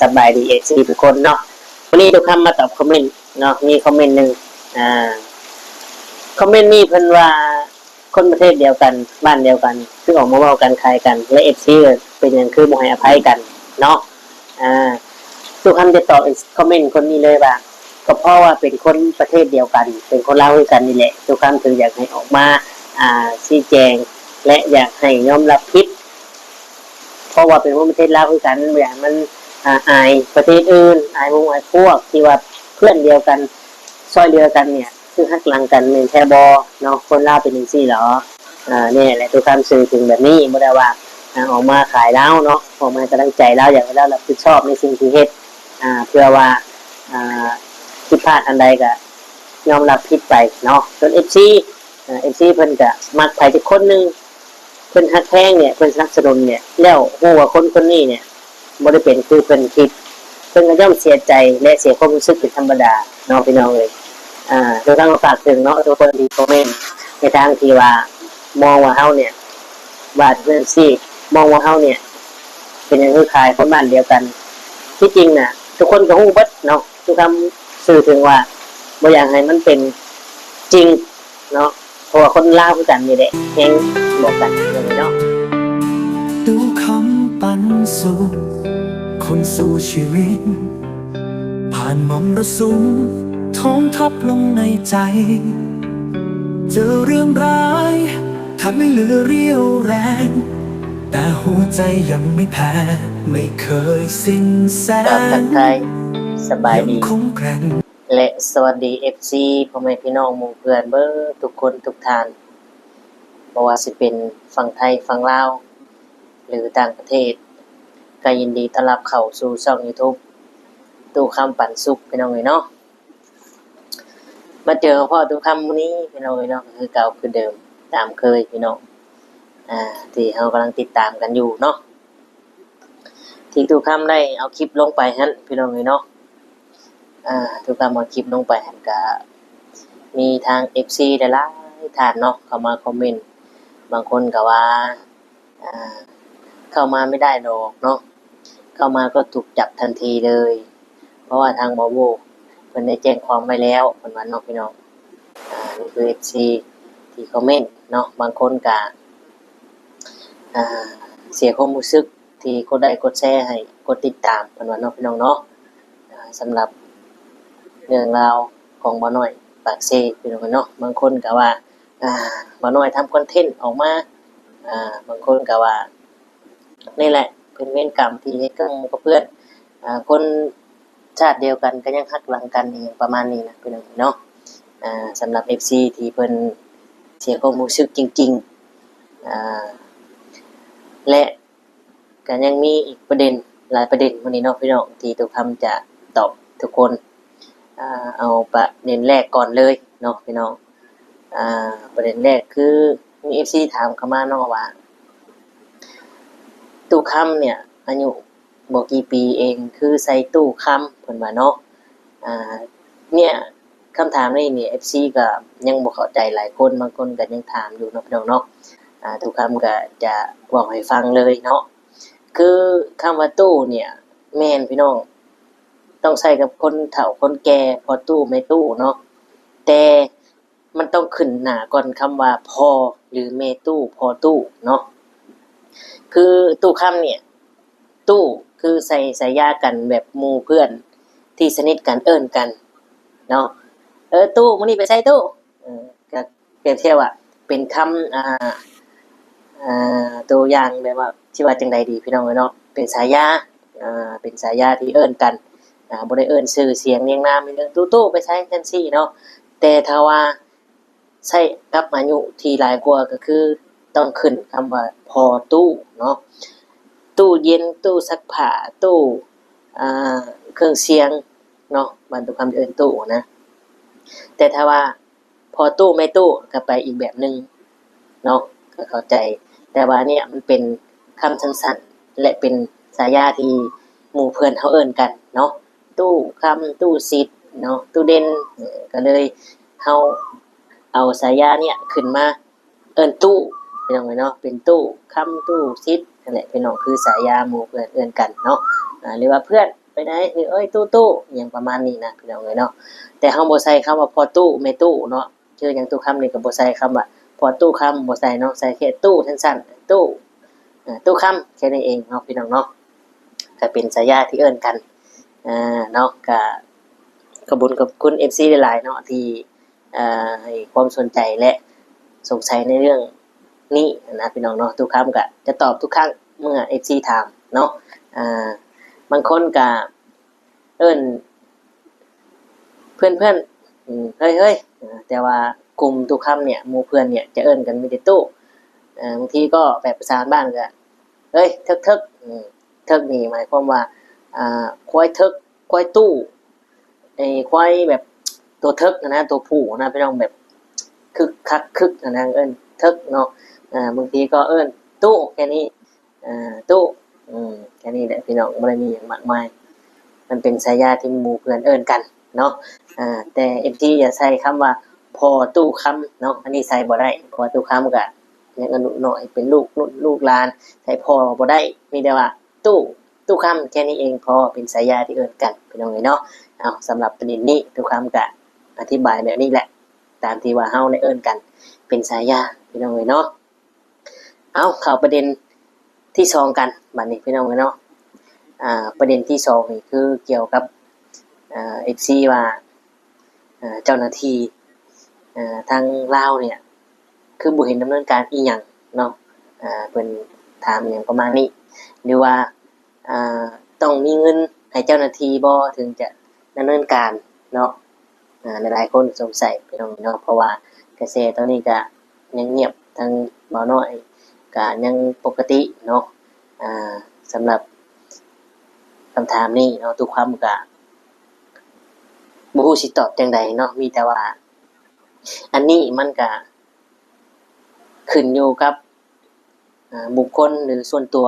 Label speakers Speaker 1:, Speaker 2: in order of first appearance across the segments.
Speaker 1: สบายดีซีทุกคนเนาะวันนี้ทุกคำมาตอบคอมเมนต์เนาะมีคอมเมนต์หนึ่งอ่าคอมเมนต์นี้เพิ่นว่าคนประเทศเดียวกันบ้านเดียวกันคือออกมาเว้ากันคายกันและซีเป็นอย่างคือบ่ให้อภัยกันเนาะอ่าทุกคำจะตอบคอมเมนต์คนนี้เลยว่าก็เพราะว่าเป็นคนประเทศเดียวกันเป็นคนลาวด้วยกันนี่แหละทุกคำถึงอยากให้ออกมาชี้แจงและอยากให้ยอมรับผิดเพราะว่าเป็นคนประเทศลาวด้วยกันอย่างมันอายประเทศอื่นอายหมู่อายพวกที่ว่าเพื่อนเดียวกันซอยเดียวกันเนี่ยซึ่งหักหลังกันเป็นแค่บอเนาะคนลาวเป็นจังซี่เหรอเนี่ยแหละทุกคำสื่อถึงแบบนี้บ่ได้ว่าออกมาขายแล้วเนาะออกมากำลังใจแล้วอยากให้เรารับผิดชอบในสิ่งที่เฮ็ดเพื่อว่าผิดพลาดอันใดก็ยอมรับผิดไปเนาะส่วน FC เพิ่นก็มักไผจักคนนึงเพิ่นฮักแพงเนี่ยเพิ่นสนับสนุนเนี่ยแล้วฮู้ว่าคนนี้เนี่ยบ่ได้เป็นคือเพิ่นคิดเพิ่นก็ย่อมเสียใจและเสียความรู้สึกเป็นธรรมดาเนาะพี่น้องเอ้ยโดยทางฝากถึงเนาะทุกคนที่คอมเมนต์ในทางที่ว่ามองว่าเฮาเนี่ยว่าเพิ่นสิมองว่าเฮาเนี่ยเป็นอย่างคือขายคนบ้านเดียวกันที่จริงน่ะทุกคนก็ฮู้เบิดเนาะทุกคำสื่อถึงว่าบ่อยากให้มันเป็นจริงเนาะเพราะว่าคนลาวคือกันนี่แหละแฮงบอกกันอย่างนี้เนาะ
Speaker 2: ดูคำปันสุขคนสู้ชีวิตผ่านมรสุมท้องทับลงในใจเจอเรื่องร้ายทำให้เหลือเรี่ยวแรงแต่หัวใจยังไม่แพ้ไม่เคยสิ้นแสง
Speaker 1: ไทยสบายดี
Speaker 2: คงแกร่ง
Speaker 1: และสวัสดี FC พ่อแม่พี่น้องหมู่เพื่อนเบิดทุกคนทุกท่านบ่ว่าสิเป็นฝั่งไทยฝั่งลาวหรือต่างประเทศก็ยินดีต้อนรับเข้าสู่ช่อง YouTube ตู้คำปันสุขพี่น้องเอ้ยเนาะมาเจอพ่อตู้คำมื้อนี้พี่น้องเอ้ยเนาะคือเก่าคือเดิมตามเคยพี่น้องที่เฮากำลังติดตามกันอยู่เนาะที่ตู้คำได้เอาคลิปลงไปหั่นพี่น้องเอ้ยเนาะตู้คำเอาคลิปลงไปหั่นก็มีทาง FC หลายๆท่านเนาะเข้ามาคอมเมนต์บางคนก็ว่าเข้ามาไม่ได้ดอกเนาะเข้ามาก็ถูกจับทันทีเลยเพราะว่าทางบโวเพิ่นได้แจ้งความไว้แล้วเพิ่นว่าเนาะพี่น้องนี่คือ FC ที่คอมเมนต์เนาะบางคนก็เสียความรู้สึกที่กดไลค์กดแชร์ให้กดติดตามเพิ่นว่าเนาะพี่น้องเนาะสำหรับเรื่องราวของบ่น้อยปากเซพี่น้องเนาะบางคนก็ว่าบ่น้อยทำคอนเทนต์ออกมาบางคนก็ว่านี่แหละเป็นเวรกรรมที่เฮ็ดกับเพื่อนคนชาติเดียวกันก็ยังหักหลังกันอีกประมาณนี้นะพี่น้องเนาะสำหรับ FC ที่เพิ่นเสียความรู้สึกจริงๆและก็ยังมีอีกประเด็นหลายประเด็นวันนี้เนาะพี่น้องที่ทุกคำจะตอบทุกคนเอาประเด็นแรกก่อนเลยเนาะพี่น้องประเด็นแรกคือมี FC ถามเข้ามาเนาะว่าตู้คำเนี่ยอายุบ่กี่ปีเองคือใส่ตู้คำเพิ่นว่าเนาะเนี่ยคำถามนี้นี่ FC ก็ยังบ่เข้าใจหลายคนบางคนก็ยังถามอยู่เนาะพี่น้องเนาะตู้คำก็จะเว้าให้ฟังเลยเนาะคือคำว่าตู้เนี่ยแม่นพี่น้องต้องใช้กับคนเฒ่าคนแก่พอตู้แม่ตู้เนาะแต่มันต้องขึ้นหน้าก่อนคำว่าพ่อหรือแม่ตู้พ่อตู้เนาะคือตู้คำเนี่ยตู้คือใส่สายยากันแบบหมู่เพื่อนที่สนิทกันเอิ้นกันเนาะตู้มื้อนี้ไปไสตู้ก็เปรียบเทียบว่าเป็นคำตัวอย่างแบบว่าสิว่าจังใดดีพี่น้องเอ้ยเนาะเป็นฉายาเป็นฉายาที่เอิ้นกันบ่ได้เอิ้นชื่อเสียงเรียงนามอีหยังตู้ๆไปไสจังซี่เนาะแต่ถ้าว่าใช้กับอายุที่หลายกว่าก็คือต้องขึ้นคำว่าพ่อตู้เนาะตู้เย็นตู้ซักผ้าตู้อ่เครื่องเสียงเนาะบ้านตุกคำเอิ้นตู้นะแต่ถ้าว่าพ่อตู้แม่ตู้ก็ไปอีกแบบหนึ่งเนาะก็เข้าใจแต่ว่าเนี่ยมันเป็นคำสั้นๆและเป็นฉายาที่หมู่เพื่อนเขาเอิ้นกันเนาะตู้คำตู้ซิดเนาะตู้เด่นก็เลยเฮาเอาฉายาเนี่ยขึ้นมาเอิ้นตู้พี่น้องเนาะเป็นตู้คำตู้ซิดนั่นแหละพี่น้องคือฉายาหมู่เพื่อนเอิ้นกันเนาะ หรือว่าเพื่อนไปไหนหรือเอ้ยตู้อย่างประมาณนี้นะพี่น้องเนาะแต่เฮาบ่ใส่คำว่าพอตู้แม่ตู้เนาะชื่อหยังตู้คำนี่ก็บ่ใส่คำว่าพอตู้คำบ่ใส่เนาะใส่แค่ตู้สั้นๆตู้ตู้คำแค่นี้เองเนาะพี่น้องเนาะก็เป็นฉายาที่เอิ้นกันเนาะก็ขอบคุณ FC หลายๆเนาะที่ให้ความสนใจและสงสัยในเรื่องนี้นะพี่น้องเนาะทุกครั้งก็จะตอบทุกครั้งเมื่อ FC ถามเนาะบางคนก็เอิ้นเพื่อนๆเฮ้ยแต่ว่ากลุ่มทุกคำเนี่ยหมู่เพื่อนเนี่ยจะเอิ้นกันมีแต่ตู้บางทีก็แบบภาษาบ้านก็เฮ้ยทึกๆทึกนี่หมายความว่าควายทึกควายตู้ไอ้ควายแบบตัวทึกนะตัวผู้นะพี่น้องแบบคึกคักคึกนะเอิ้นทึกเนาะบางทีก็เอิ้นตู้แค่นี้ตู้แค่นี้แหละพี่น้องบ่ได้มีหยังมากมายมันเป็นฉายาที่หมู่เพื่อนเอิ้นกันเนาะแต่ FT อย่าใช้คำว่าพอตู้คำเนาะอันนี้ใส่บ่ได้เพราะว่าตู้คำก็ยังอนุน้อยเป็นลูกรุ่นลูกหลานใช้พอบ่ได้มีแต่ว่าตู้คำแค่นี้เองพอเป็นฉายาที่เอิ้นกันพี่น้องเนาะเอาสำหรับประเด็นนี้ตู้คำก็อธิบายแบบนี้แหละตามที่ว่าเฮาได้เอิ้นกันเป็นฉายาพี่น้องเนาะเอาเข้าประเด็นที่2กันบัดนี้พี่น้องเนาะประเด็นที่2นี่คือเกี่ยวกับFC ว่าเจ้าหน้าที่ทางลาวเนี่ยคือบ่เห็นดำเนินการอีหยังเนาะเพิ่นถามหยังประมาณนี้หรือว่าต้องมีเงินให้เจ้าหน้าที่บ่ถึงจะดำเนินการเนาะหลายๆคนสงสัยพี่น้องเนาะเพราะว่ากระแสตอนนี้ก็ยังเงียบทางบ่น้อยก็ยังปกติเนาะสำหรับคำถามนี้เนาะทุกความก็บ่ฮู้สิตอบจังใดเนาะมีแต่ว่าอันนี้มันก็ขึ้นอยู่กับบุคคลหรือส่วนตัว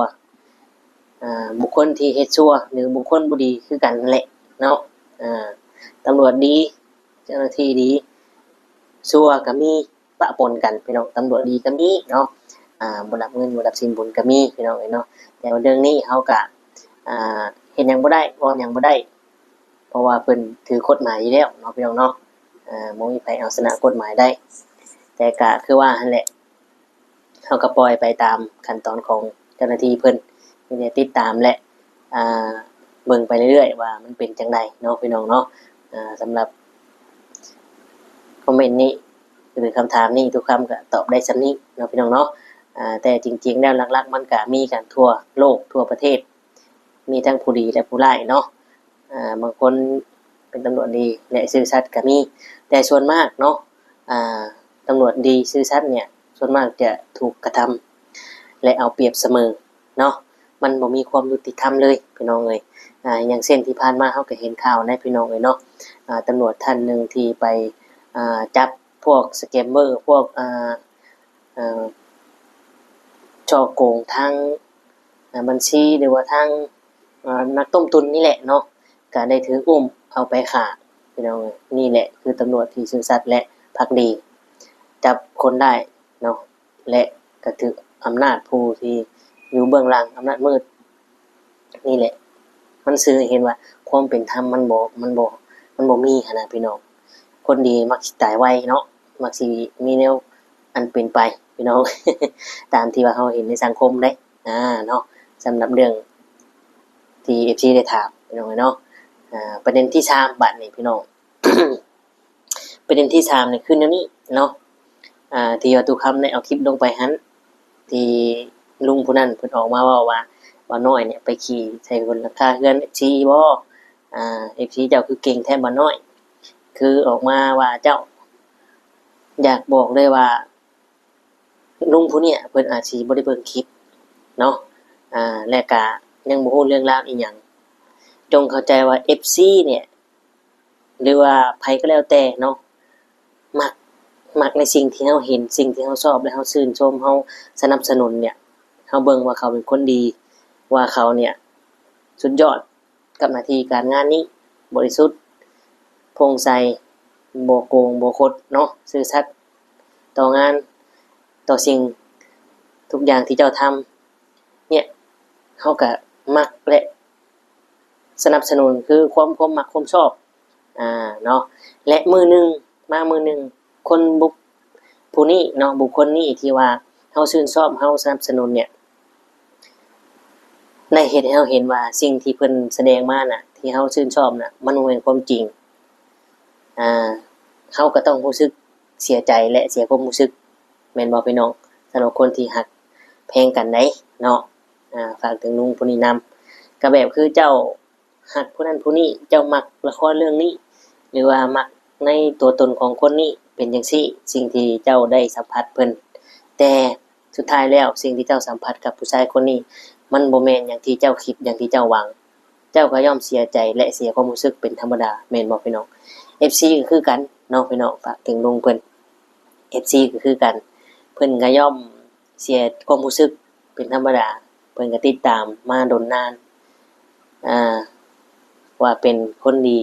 Speaker 1: บุคคลที่เฮ็ดชั่วหรือบุคคลบ่ดีคือกันนั่นแหละเนาะตำรวจดีเจ้าหน้าที่ดีชั่วก็มีปะปนกันพี่น้องตำรวจดีก็มีเนาะบ่รับเงินบ่รับสินบนก็มีพี่น้องเนาะแต่ว่าเรื่องนี้เฮาก็เฮ็ดหยังบ่ได้ว่าหยังบ่ได้เพราะว่าเพิ่นถือกฎหมายอยู่แล้วเนาะพี่น้องเนาะบ่มีไผเอาชนะกฎหมายได้แต่ก็คือว่าหั่นแหละเฮาก็ปล่อยไปตามขั้นตอนของเจ้าหน้าที่เพิ่นมีแต่ติดตามและเบิ่งไปเรื่อยๆว่ามันเป็นจังไดเนาะพี่น้องเนาะสำหรับคอมเมนต์นี้หรือคำถามนี้ทุกคำก็ตอบได้ส่ำนี้เนาะพี่น้องเนาะแต่จริงๆแล้วหลักๆมันก็มีกันทั่วโลกทั่วประเทศมีทั้งผู้ดีและผู้ร้ายเนาะบางคนเป็นตำรวจดีและซื่อสัตย์ก็มีแต่ส่วนมากเนาะตำรวจดีซื่อสัตย์เนี่ยส่วนมากจะถูกกระทำและเอาเปรียบเสมอเนาะมันบ่มีความยุติธรรมเลยพี่น้องเอ้ยอย่างเช่นที่ผ่านมาเฮาก็เห็นข่าวในพี่น้องเอ้ยเนาะตำรวจท่านหนึ่งที่ไปจับพวกสแกมเมอร์พวกฉ้อโกงทางบัญชีหรือว่าทางนักต้มตุนนี่แหละเนาะก็ได้ถืออุ้มเอาไปฆ่าพี่น้องนี่แหละคือตำรวจที่ซื่อสัตย์และภักดีจับคนได้เนาะและก็ถืออำนาจผู้ที่อยู่เบื้องหลังอำนาจมืดนี่แหละมันสื่อให้เห็นว่าความเป็นธรรมมันบ่มีหั้นน่ะพี่น้องคนดีมักสิตายไวเนาะมักสิมีแนวอันเป็นไปพี่น้อง ตามที่ว่าเฮาเห็นในสังคมเด้เนาะสำหรับเรื่องที่ FC ได้ถามพี่น้องเนาะประเด็นที่3บัดนี้พี่น้อง ประเด็นที่3นี่คือแนวนี้เนาะที่ว่าตุคำได้เอาคลิปลงไปหั้นที่ลุงผู้นั้นเพิ่นออกมาเว้าว่าบ่น้อยเนี่ยไปขี่ใส่คนราคาเฮือน FC บ่FC เจ้าคือเก่งแท้บ่น้อยคือออกมาว่าเจ้าอยากบอกเลยว่าลุงผู้เนี้ยเพิ่นอาจสิบ่ได้เบิ่งคลิปเนาะและก็ยังบ่ฮู้เรื่องราวอีหยังจงเข้าใจว่า FC เนี่ยหรือว่าไผก็แล้วแต่เนาะมักในสิ่งที่เฮาเห็นสิ่งที่เฮาชอบและเฮาชื่นชมเฮาสนับสนุนเนี่ยเฮาเบิ่งว่าเขาเป็นคนดีว่าเขาเนี่ยสุดยอดกับหน้าที่การงานนี้บริสุทธิ์โปร่งใสบ่โกงบ่คดเนาะซื่อสัตย์ต่องานต่อสิ่งทุกอย่างที่เจ้าทำเนี่ยเฮาก็มักและ สนับสนุนคือความมักความชอบเนาะและมือหนึ่งคนผู้นี้เนาะบุคคลนี้ที่ว่าเฮาชื่นชอบเฮาสนับสนุนเนี่ยในเฮ็ดให้เฮาเห็นว่าสิ่งที่เพิ่นแสดงมาน่ะที่เฮาชื่นชอบน่ะมันบ่แม่นความจริงเฮาก็ต้องรู้สึกเสียใจและเสียความรู้สึกแม่นบ่พี่น้องสำหรับคนที่ฮักแพงกันได้เนาะฝากถึงลุงผู้นี้นำก็แบบคือเจ้าฮักผู้นั้นผู้นี้เจ้ามักละครเรื่องนี้หรือว่ามักในตัวตนของคนนี้เป็นจังซี่สิ่งที่เจ้าได้สัมผัสเพิ่นแต่สุดท้ายแล้วสิ่งที่เจ้าสัมผัสกับผู้ชายคนนี้มันบ่แม่นอย่างที่เจ้าคิดอย่างที่เจ้าหวังเจ้าก็ย่อมเสียใจและเสียความรู้สึกเป็นธรรมดาแม่นบ่พี่น้อง FC ก็คือกันเนาะพี่น้องฝากถึงลุงเพิ่น FC ก็คือกันเพิ่นก็ย่อมเสียความรู้สึกเป็นธรรมดาเพิ่นก็ติดตามมาดนนานว่าเป็นคนดี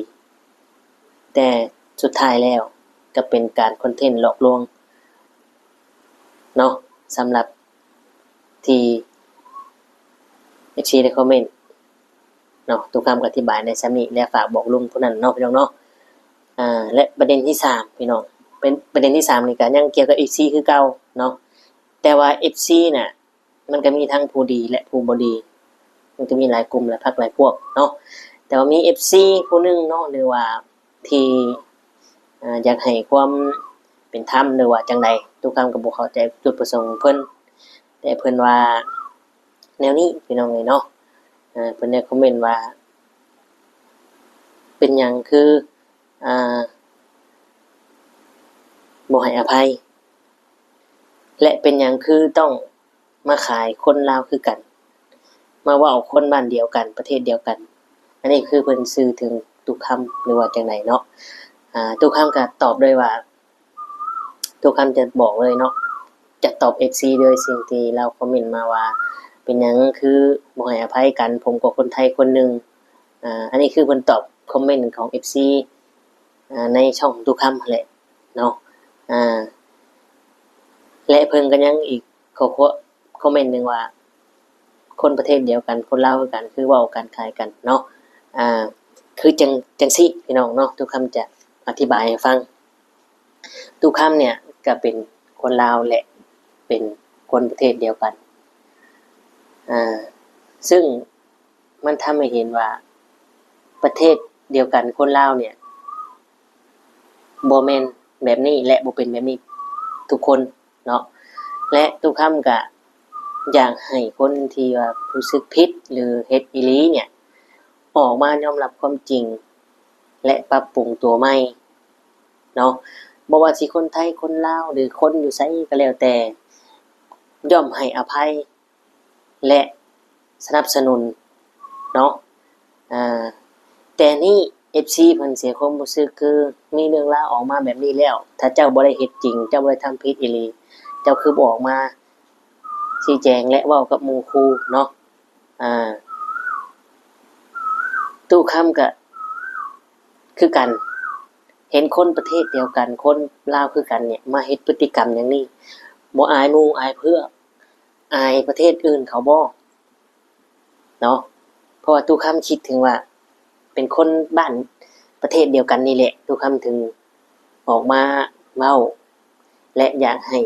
Speaker 1: แต่สุดท้ายแล้วก็เป็นการคอนเทนต์หลอกลวงเนาะสำหรับที่ FC ได้คอมเมนต์เนาะทุกคำอธิบายในซ้ำนี้และฝากบอกลุงผู้นั้นเนาะพี่น้องเนาะและประเด็นที่3พี่น้องเป็นประเด็นที่3นี่ก็ยังเกี่ยวกับ FC คือเก่าเนาะแต่ว่า FC น่ะมันก็มีทั้งผู้ดีและผู้บ่ดีมันก็มีหลายกลุ่มหลายพรรคหลายพวกเนาะแต่ว่ามี FC ผู้หนึงเนาะหรือว่าที่อยากให้ความเป็นธรรมหรือว่าจังใดทุกคำก็บ่เข้าใจจุดประสงค์เพิ่นแต่เพิ่นว่าแนวนี้พี่น้องเอ้ยเนาะเพิ่นได้คอมเมนต์ว่าเป็นหยังคือบ่ให้อภัยและเป็นหยังคือต้องมาขายคนลาวคือกันมาเว้าคนบ้านเดียวกันประเทศเดียวกันอันนี้คือเพิ่นสื่อถึงทุกคำหรือว่าจังไดเนาะทุกคำก็ตอบด้วยว่าทุกคำจะบอกเลยเนาะจะตอบ FC เลยสิ่งที่เราคอมเมนต์มาว่าเป็นหยังคือบ่ให้อภัยกันผมก็คนไทยคนหนึงอันนี้คือเพิ่นตอบคอมเมนต์ของ FC ในช่องทุกคำนั่นแหละเนาะและเพิ่นก็ยังอีกข้อคอมเมนต์หนึงว่าคนประเทศเดียวกันคนลาวคือกันคือเว้ากันคล้ายกันเนาะคือจังซี่พี่น้องเนาะทุกคำจะอธิบายให้ฟังทุกคำเนี่ยก็เป็นคนลาวและเป็นคนประเทศเดียวกันซึ่งมันทำให้เห็นว่าประเทศเดียวกันคนลาวเนี่ยบ่แม่นแบบนี้และบ่เป็นแบบนี้ทุกคนเนาะและทุกคำก็อยากให้คนที่ว่ารู้สึกผิดหรือเฮ็ดอีหลีเนี่ยออกมายอมรับความจริงและปรับปรุงตัวใหม่เนาะบ่ว่าสิคนไทยคนลาวหรือคนอยู่ไสก็แล้วแต่ย่อมให้อภัยและสนับสนุนเนาะแต่นี่ FC เพิ่นเสียความรู้สึกคือมีเรื่องราวออกมาแบบนี้แล้วถ้าเจ้าบ่ได้เฮ็ดจริงเจ้าบ่ได้ทำผิดอีหลีเจ้าคือบ่ออกมาชี้แจงและเว้ากับหมู่คู่เนาะตู้คำก็คือกันเห็นคนประเทศเดียวกันคนลาวคือกันเนี่ยมาเฮ็ดพฤติกรรมอย่างนี้บ่อายหมู่อายเพื่ออายประเทศอื่นเขาบ่เนาะเพราะว่าตู้คำคิดถึงว่าเป็นคนบ้านประเทศเดียวกันนี่แหละตู้คำถึงออกมาเว้าและอยากให้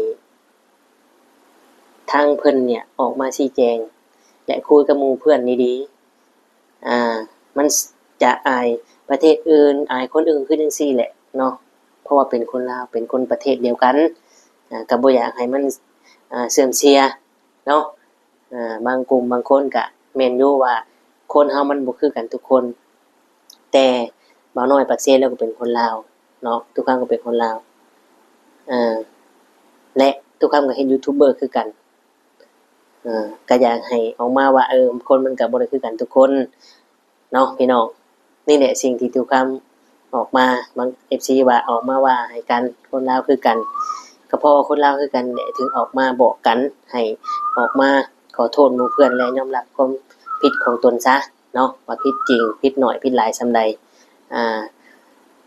Speaker 1: ทางเพิ่นเนี่ยออกมาชี้แจงและคุยกับหมู่เพื่อนดีๆมันจะอายประเทศอื่นอายคนอื่นคือจังซี่แหละเนาะเพราะว่าเป็นคนลาวเป็นคนประเทศเดียวกันก็บ่อยากให้มันเสื่อมเสียเนาะบางกลุ่มบางคนก็แม่นอยู่ว่าคนเฮามันบ่คือกันทุกคนแต่บ่าวน้อยปากเซแล้วก็เป็นคนลาวเนาะทุกครั้งก็เป็นคนลาวและทุกครั้งก็เห็นยูทูบเบอร์คือกันก็อยากให้ออกมาว่าคนมันก็บ่ได้คือกันทุกคนเนาะพี่น้องนี่แหละสิ่งที่ทุกคำออกมาบาง FC ว่าออกมาว่าให้กันคนลาวคือกันก็เพราะว่าคนลาวคือกันเนี่ยถึงออกมาบอกกันให้ออกมาขอโทษหมู่เพื่อนและยอมรับความผิดของตนซะเนาะว่าผิดจริงผิดน้อยผิดหลายส่ำใด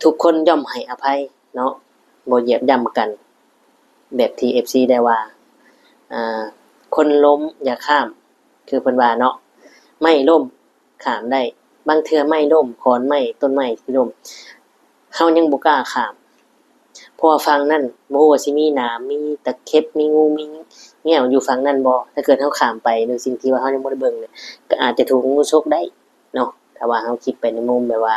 Speaker 1: ทุกคนย่อมให้อภัยเนาะบ่เหยียบย่ำกันแบบที่ FC ได้ว่าคนล้มอย่าข้ามคือเพิ่นว่าเนาะไม่ล้มข้ามได้ บางเทื่อไม้ล้มขอนไม้ต้นไม้ที่ล้มเฮายังบ่กล้าข้ามเพราะว่าฝั่งนั้นบ่ฮู้ว่าสิมีหนามมีตะเข็บมีงูมีแง่วอยู่ฝั่งนั้นบ่ถ้าเกิดเฮาข้ามไปโดยสิ่งที่ว่าเฮายังบ่ได้เบิ่งเนี่ยก็อาจจะถูกงูฉกได้เนาะถ้าว่าเฮาคิดไปในมุมแบบว่า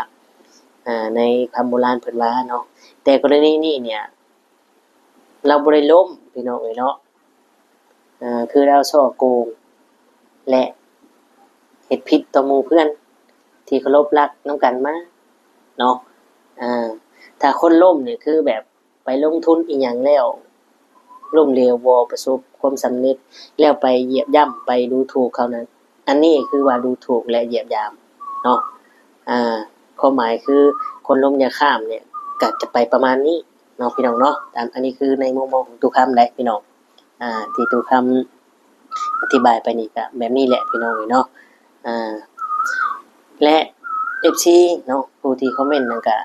Speaker 1: ในคำโบราณเพิ่นว่าเนาะแต่กรณีนี้เนี่ยเราบ่ได้ล้มพี่น้องเอ้ยเนาะคือเราฉ้อโกงและเฮ็ดผิดต่อหมู่เพื่อนที่เคารพรักนำกันมาเนาะอ่าถ้าคนล้มเนี่ยคือแบบไปลงทุนอีหยังแล้วล้มเหลวบ่ประสบความสำเร็จแล้วไปเหยียบย่ำไปดูถูกเขานั้นอันนี้คือว่าดูถูกและเหยียบย่ำเนาะความหมายคือคนล้มอย่าข้ามเนี่ยก็จะไปประมาณนี้เนาะพี่น้องเนาะตามอันนี้คือในมุมมองของตุกคำได้พี่น้องที่ตุกคำอธิบายไปนี่ก็แบบนี้แหละพี่น้องเนาะและ FC เนาะผู้ที่คอมเมนต์นั่นก็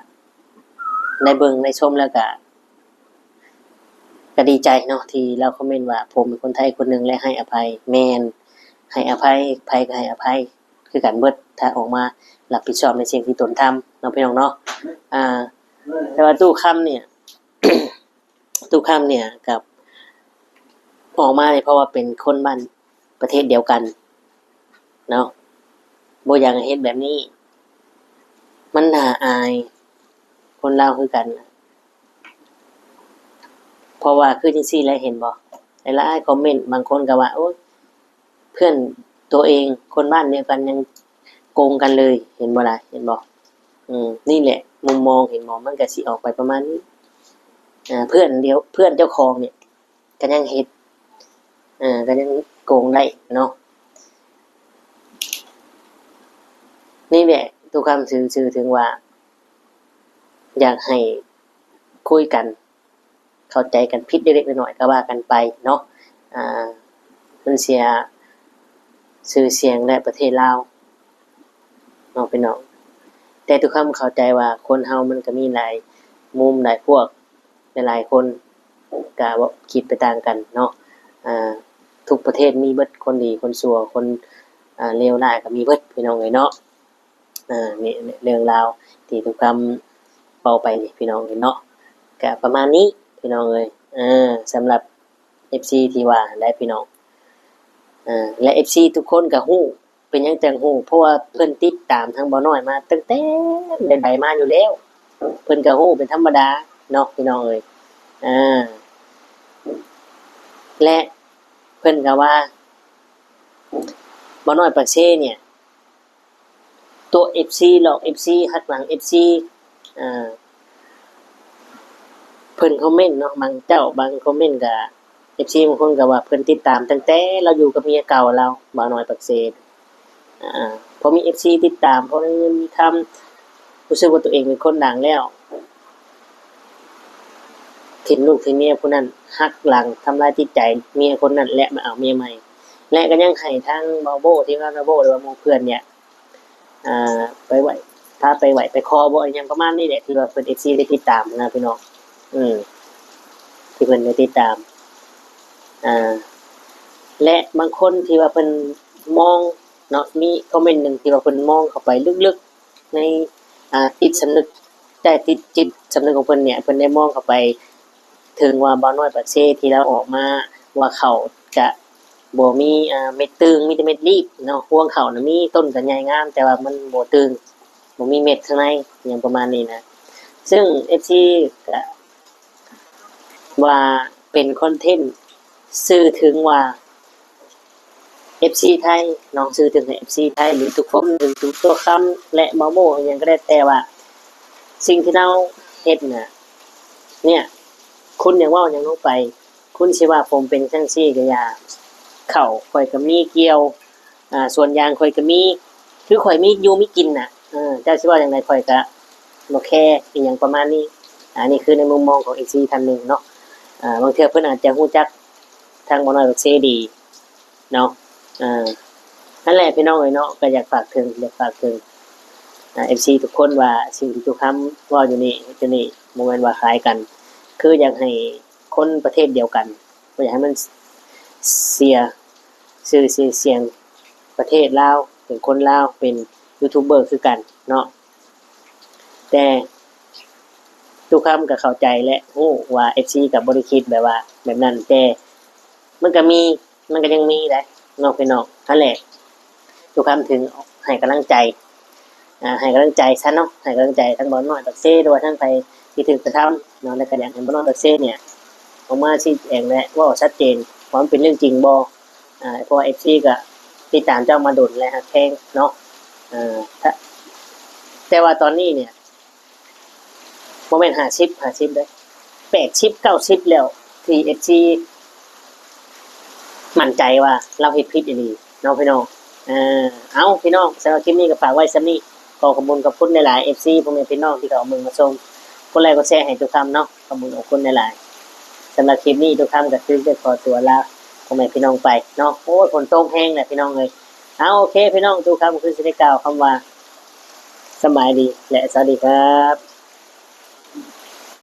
Speaker 1: ได้เบิ่งได้ชมแล้วก็ดีใจเนาะที่เราคอมเมนต์ว่าผมเป็นคนไทยคนหนึงและให้อภัยแม่นให้อภัยไผก็ให้อภัยคือกันเบิดถ้าออกมารับผิดชอบในสิ่งที่ตนทำเนาะพี่น้องเนาะแต่ว่าตู้ค่ำเนี่ย ตู้ค่ำเนี่ยกับออกมาเนี่ยเพราะว่าเป็นคนบ้านประเทศเดียวกันเนาะบ่อยากให้เฮ็ดแบบนี้มันน่าอายคนลาวคือกันเพราะว่าคือจังซี่แหละเห็นบ่หลายๆคอมเมนต์บางคนก็ว่าโอ๊ยเพื่อนตัวเองคนบ้านเดียวกันยังโกงกันเลยเห็นบ่ล่ะเห็นบ่นี่แหละมุมมองเห็นบ่มันก็สิออกไปประมาณนี้เพื่อนเดียวเพื่อนเจ้าของเนี่ยก็ยังเฮ็ดก็ยังโกงได้เนาะนี่แหละทุกคำสื่อถึงว่าอยากให้คุยกันเข้าใจกันผิดเล็กๆน้อยๆก็ว่ากันไปเนาะมันเสียชื่อเสียงและประเทศลาวเนาะพี่น้องแต่ทุกคำเข้าใจว่าคนเฮามันก็มีหลายมุมหลายพวกหลายๆคนก็บ่คิดไปต่างกันเนาะทุกประเทศมีเบิดคนดีคนชั่วคนเลวร้ายก็มีเบิดพี่น้องเอ้ยเนาะนี่เรื่องราวที่ทุกคำเป่าไปนี่พี่น้องเห็นเนาะก็ประมาณนี้พี่น้องเอ้ยสำหรับ FC ที่ว่าได้พี่น้องและ FC ทุกคนก็ฮู้เป็นหยังจังฮู้เพราะว่าเพิ่นติดตามทางบ่น้อยมาตั้งแต่ใดๆมาอยู่แล้วเพิ่นก็ฮู้เป็นธรรมดาเนาะพี่น้องเอ้ยและเพิ่นก็ว่าบ่น้อยปากเซ่เนี่ยตัว FC หลอก FC หักหลัง FC เพิ่นคอมเมนต์เนาะบางเจ้าบางคอมเมนต์ก็ FC บางคนก็ว่าเพิ่นติดตามตั้งแต่เราอยู่กับเมียเก่าเราบ่น้อยปากเซ่พอมี FC ติดตามพอได้เงินมีคำรู้สึกว่าตัวเองเป็นคนดังแล้วถิ่มลูกถิ่มเมียผู้นั้นหักหลังทำลายจิตใจเมียคนนั้นและมาเอาเมียใหม่และก็ยังให้ทางบาโบที่ว่าบาโบหรือว่าหมู่เพื่อนเนี่ยไปไหวถ้าไปไหวไปคอบ่ยังประมาณนี้แหละที่ว่าเพิ่น FC ได้ติดตามนะพี่น้องที่เพิ่นได้ติดตามและบางคนที่ว่าเพิ่นมองเนาะมีคอมเมนต์หนึ่งที่ว่าเพิ่นมองเข้าไปลึกๆในจิตสำนึกแต่จิตสำนึกของเพิ่นเนี่ยเพิ่นได้มองเข้าไปถึงว่าบ่น้อยปากเซ่ที่เราออกมาว่าเขาจะบ่มีเม็ดตึงมีแต่เม็ดรีบเนาะห่วงเขาน่ะมีต้นก็ใหญ่งามแต่ว่ามันบ่ตึงบ่มีเม็ดข้างในอย่างประมาณนี้นะซึ่ง FC ก็ว่าเป็นคอนเทนต์สื่อถึงว่า FC ไทยน้องสื่อถึงให้ FC ไทยหรือทุกคนหรือทุกตัวคำและบ่โมอิหยังก็ได้แต่ว่าสิ่งที่เราเฮ็ดน่ะเนี่ยคุณอยากเว้าหยังลงไปคุณสิว่าผมเป็นจังซี่ก็อย่าข้าวข่อยก็มีเกี่ยวส่วนยางข่อยก็มีคือข่อยมีอยู่มีกินน่ะเจ้าสิว่าจังไดข่อยก็บ่แคร์อีหยังประมาณนี้อันนี้คือในมุมมองของ FC ท่านหนึ่งเนาะบางเทื่อเพิ่นอาจจะฮู้จักทางบ่น้อยบักเซดีเนาะนั่นแหละพี่น้องเอ้ยเนาะก็อยากฝากถึงFC ทุกคนว่าสิ่งที่ทุกคำเว้าอยู่นี่บ่แม่นว่าคล้ายกันคืออยากให้คนประเทศเดียวกันบ่อยากให้มันเสียชื่อเสียงประเทศลาวเป็นคนลาวเป็น ยูทูบเบอร์คือกันเนาะแต่ทุกคำก็เข้าใจและโอ้ว่า FC กับบริคิดแบบว่าแบบนั้นแต่มันก็มีมันก็ยังมีแหละนอกไปนอกนั่นแหละทุกคำถึงให้กำลังใจให้กำลังใจซะเนาะให้กำลังใจทั้งบอลน้อยตักเซ่ด้วยทั้งไปที่ถึงกระทำเนาะและก็อยากให้บอลน้อยตักเซ่เนี่ยออกมาชี้แจงและว่าชัดเจนความเป็นเรื่องจริงบ่เพราะว่า FC ก็ติดตามเจ้ามาดุลและฮักแพงเนาะแต่ว่าตอนนี้เนี่ยโมเมนต์50เลย80 90แล้วที่ FC มั่นใจว่าเราเฮ็ดผิดอีหลีเนาะพี่น้องเอาพี่น้องสำหรับคลิปนี้ก็ฝากไว้ซ้ำนี้ขอขอบคุณหลายๆ FC พ่อแม่พี่น้องที่เขาเอามือมาชมคนแรกก็แชร์ให้ทุกคำเนาะขอบคุณหลายๆสำหรับคลิปนี้ทุกคำก็คือจะขอตัวลาพ่อแม่พี่น้องไปเนาะโอ้ยฝนตกแห้งแหละพี่น้องเลยเอาโอเคพี่น้องทุกคำคือสิได้กล่าวคำว่าสบายดีและสวัสดีครับ